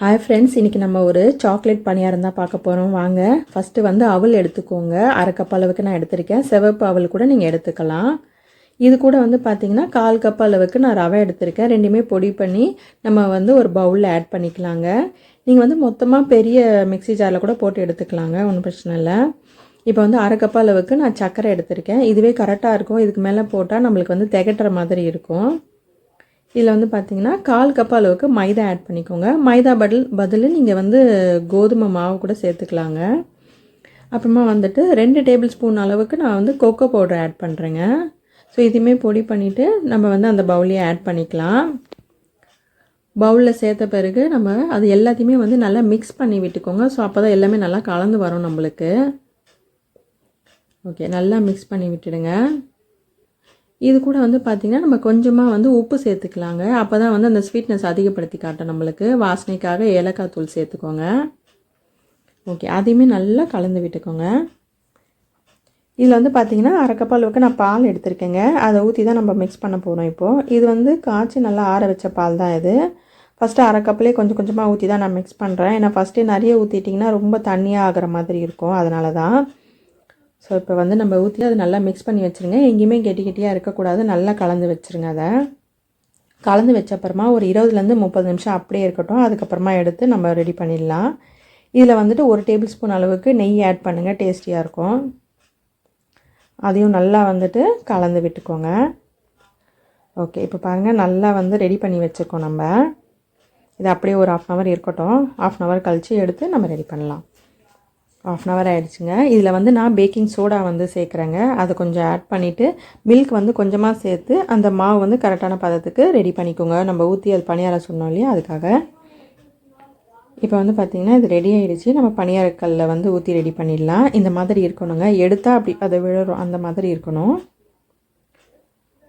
Hi friends, இன்றைக்கி நம்ம ஒரு சாக்லேட் பணியாரம் தான் பார்க்க போகிறோம். வாங்க. ஃபஸ்ட்டு வந்து அவல் எடுத்துக்கோங்க. அரை கப் அளவுக்கு நான் எடுத்திருக்கேன். சிவப்பு அவல் கூட நீங்கள் எடுத்துக்கலாம். இது கூட வந்து பார்த்திங்கன்னா 1/4 கப் அளவுக்கு நான் ரவை எடுத்திருக்கேன். ரெண்டுமே பொடி பண்ணி நம்ம வந்து ஒரு பவுலில் ஆட் பண்ணிக்கலாங்க. நீங்கள் வந்து மொத்தமாக பெரிய மிக்ஸி ஜாரில் கூட போட்டு எடுத்துக்கலாங்க, ஒன்றும் பிரச்சனை இல்லை. இப்போ வந்து அரை கப் அளவுக்கு நான் சர்க்கரை எடுத்திருக்கேன். இதுவே கரெக்டாக இருக்கும். இதுக்கு மேலே போட்டால் நம்மளுக்கு வந்து திகட்டுற மாதிரி இருக்கும். இதில் வந்து பார்த்திங்கன்னா 1/4 கப் அளவுக்கு மைதா ஆட் பண்ணிக்கோங்க. மைதா பதில் நீங்கள் வந்து கோதுமை மாவு கூட சேர்த்துக்கலாங்க. அப்புறமா வந்துட்டு 2 டேபிள் ஸ்பூன் அளவுக்கு நான் வந்து கொக்கோ பவுடர் ஆட் பண்ணுறேங்க. ஸோ இதுவுமே பொடி பண்ணிவிட்டு நம்ம வந்து அந்த பவுலையே ஆட் பண்ணிக்கலாம். பவுலில் சேர்த்த பிறகு நம்ம அது எல்லாத்தையுமே வந்து நல்லா மிக்ஸ் பண்ணி விட்டுக்கோங்க. ஸோ அப்போ தான் எல்லாமே நல்லா கலந்து வரும் நம்மளுக்கு. ஓகே, நல்லா மிக்ஸ் பண்ணி விட்டுடுங்க. இது கூட வந்து பார்த்திங்கன்னா நம்ம கொஞ்சமாக வந்து உப்பு சேர்த்துக்கலாங்க. அப்போ தான் வந்து அந்த ஸ்வீட்னஸ் அதிகப்படுத்தி காட்டும் நம்மளுக்கு. வாசனைக்காக ஏலக்காய் தூள் சேர்த்துக்கோங்க. ஓகே, அதையுமே நல்லா கலந்து விட்டுக்கோங்க. இதில் வந்து பார்த்திங்கன்னா அரை கப் அளவுக்கு நான் பால் எடுத்திருக்கேங்க. அதை ஊற்றி தான் நம்ம மிக்ஸ் பண்ண போகிறோம் இப்போது. இது வந்து காய்ச்சி நல்லா ஆற வச்ச பால் தான் இது. ஃபஸ்ட்டு அரை கப்லேயே கொஞ்சம் கொஞ்சமாக ஊற்றி தான் நான் மிக்ஸ் பண்ணுறேன். ஏன்னா ஃபஸ்ட்டே நிறைய ஊற்றிட்டிங்கன்னா ரொம்ப தண்ணியாக ஆகிற மாதிரி இருக்கும், அதனால தான். ஸோ இப்போ வந்து நம்ம ஊற்றி அதை நல்லா மிக்ஸ் பண்ணி வச்சுருங்க. எங்கேயுமே கெட்டியாக இருக்கக்கூடாது. நல்லா கலந்து வச்சுருங்க. அதை கலந்து வச்ச அப்புறமா ஒரு 20லேருந்து 30 நிமிஷம் அப்படியே இருக்கட்டும். அதுக்கப்புறமா எடுத்து நம்ம ரெடி பண்ணிடலாம். இதில் வந்துட்டு 1 டேபிள் ஸ்பூன் அளவுக்கு நெய் ஆட் பண்ணுங்கள், டேஸ்டியாக இருக்கும். அதையும் நல்லா வந்துட்டு கலந்து விட்டுக்கோங்க. ஓகே, இப்போ பாருங்கள், நல்லா வந்து ரெடி பண்ணி வச்சுருக்கோம் நம்ம. இது அப்படியே ஒரு 1/2 அன் ஹவர் இருக்கட்டும். 1/2 அன் ஹவர் கழித்து எடுத்து நம்ம ரெடி பண்ணலாம். 1/2 அன் ஹவர் ஆகிடுச்சுங்க. இதில் வந்து நான் பேக்கிங் சோடா வந்து சேர்க்குறேங்க. அதை கொஞ்சம் ஆட் பண்ணிவிட்டு மில்க் வந்து கொஞ்சமாக சேர்த்து அந்த மாவு வந்து கரெக்டான பதத்துக்கு ரெடி பண்ணிக்கோங்க. நம்ம ஊற்றி அது பணியாரம் சொன்னோம் இல்லையா, அதுக்காக. இப்போ வந்து பார்த்திங்கன்னா இது ரெடி ஆகிடுச்சு. நம்ம பணியாரக்கல்லில் வந்து ஊற்றி ரெடி பண்ணிடலாம். இந்த மாதிரி இருக்கணுங்க. எடுத்தால் அப்படி அதை விழுறோம், அந்த மாதிரி இருக்கணும்.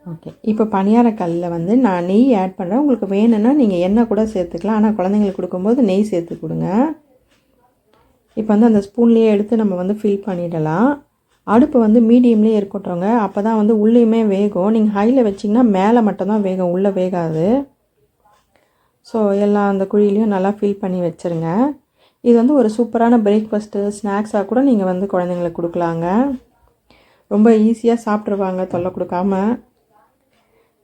ஓகே, இப்போ பணியாரக்கல்லில் வந்து நான் நெய் ஆட் பண்ணுறேன். உங்களுக்கு வேணும்னா நீங்கள் எண்ணெய் கூட சேர்த்துக்கலாம். ஆனால் குழந்தைங்களுக்கு கொடுக்கும்போது நெய் சேர்த்து கொடுங்க. இப்போ வந்து அந்த ஸ்பூன்லேயே எடுத்து நம்ம வந்து ஃபில் பண்ணிடலாம். அடுப்பு வந்து மீடியம்லேயே இருக்கட்டும்ங்க. அப்போ தான் வந்து உள்ளேயுமே வேகும். நீங்கள் ஹையில் வச்சிங்கன்னா மேலே மட்டும்தான் வேகும், உள்ளே வேகாது. ஸோ எல்லா அந்த குழியிலையும் நல்லா ஃபில் பண்ணி வச்சுருங்க. இது வந்து ஒரு சூப்பரான பிரேக்ஃபாஸ்ட்டு, ஸ்நாக்ஸாக கூட நீங்கள் வந்து குழந்தைங்களுக்கு கொடுக்கலாங்க. ரொம்ப ஈஸியாக சாப்பிட்ருவாங்க, தொல்லை கொடுக்காம.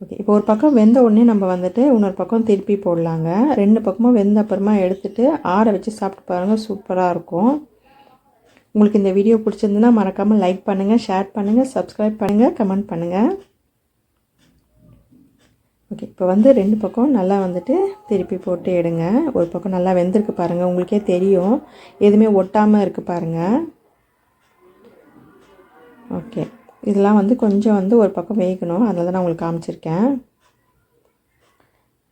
ஓகே, இப்போ ஒரு பக்கம் வெந்த உடனே நம்ம வந்துட்டு இன்னொரு பக்கம் திருப்பி போடலாங்க. 2 பக்கமும் வெந்த அப்புறமா எடுத்துகிட்டு ஆற வச்சு சாப்பிட்டு பாருங்கள், சூப்பராக இருக்கும். உங்களுக்கு இந்த வீடியோ பிடிச்சிருந்துன்னா மறக்காமல் லைக் பண்ணுங்கள், ஷேர் பண்ணுங்கள், சப்ஸ்கிரைப் பண்ணுங்கள், கமெண்ட் பண்ணுங்கள். ஓகே, இப்போ வந்து 2 பக்கம் நல்லா வந்துட்டு திருப்பி போட்டு எடுங்க. ஒரு பக்கம் நல்லா வெந்திருக்கு பாருங்கள், உங்களுக்கே தெரியும். எதுவுமே ஒட்டாமல் இருக்குது பாருங்கள். ஓகே, இதெல்லாம் வந்து கொஞ்சம் வந்து ஒரு பக்கம் வேகணும், அதனால தான் நான் உங்களுக்கு காமிச்சிருக்கேன்.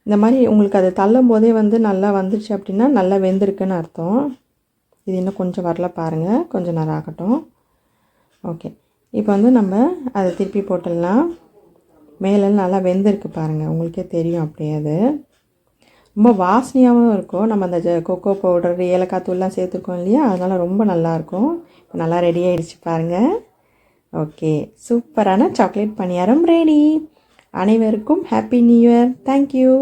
இந்த மாதிரி உங்களுக்கு அதை தள்ளும் போதே வந்து நல்லா வந்துடுச்சு அப்படின்னா நல்லா வெந்திருக்குன்னு அர்த்தம். இது இன்னும் கொஞ்சம் வரல பாருங்கள், கொஞ்சம் நேரம் ஆகட்டும். ஓகே, இப்போ வந்து நம்ம அதை திருப்பி போட்டுடலாம். மேலே நல்லா வெந்திருக்கு பாருங்கள், உங்களுக்கே தெரியும் அப்படியே. அது ரொம்ப வாசனையாகவும் இருக்கும். நம்ம அந்த கொக்கோ பவுடர், ஏலக்காய் தூள்லாம் சேர்த்துருக்கோம் இல்லையா, அதனால் ரொம்ப நல்லாயிருக்கும். இப்போ நல்லா ரெடி ஆகிடுச்சு பாருங்கள். ஓகே, சூப்பரான சாக்லேட் பணியாரம் ரெடி. அனைவருக்கும் ஹாப்பி நியூ இயர். தேங்க்யூ.